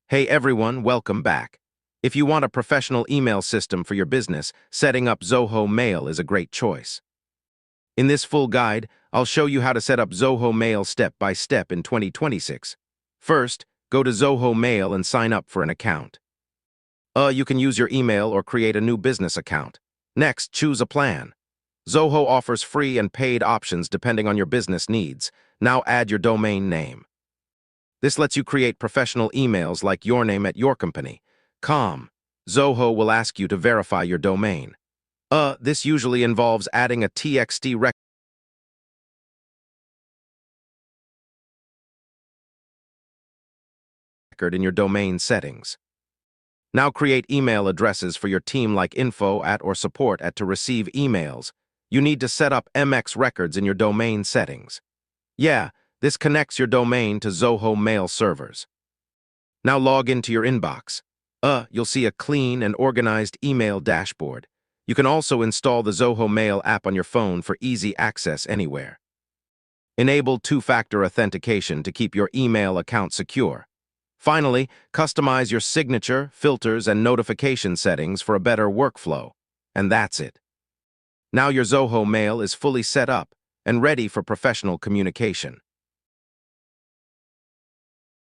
Hey everyone, welcome back. If you want a professional email system for your business, setting up Zoho Mail is a great choice. In this full guide, I'll show you how to set up Zoho Mail step by step in 2026. First, go to Zoho Mail and sign up for an account. You can use your email or create a new business account. Next, choose a plan. Zoho offers free and paid options depending on your business needs. Now add your domain name. This lets you create professional emails like your name at your company. Zoho will ask you to verify your domain. This usually involves adding a TXT record in your domain settings. Now create email addresses for your team like info@ or support@ to receive emails. You need to set up MX records in your domain settings. This connects your domain to Zoho Mail servers. Now log into your inbox. You'll see a clean and organized email dashboard. You can also install the Zoho Mail app on your phone for easy access anywhere. Enable two-factor authentication to keep your email account secure. Finally, customize your signature, filters, and notification settings for a better workflow. And that's it. Now your Zoho Mail is fully set up and ready for professional communication.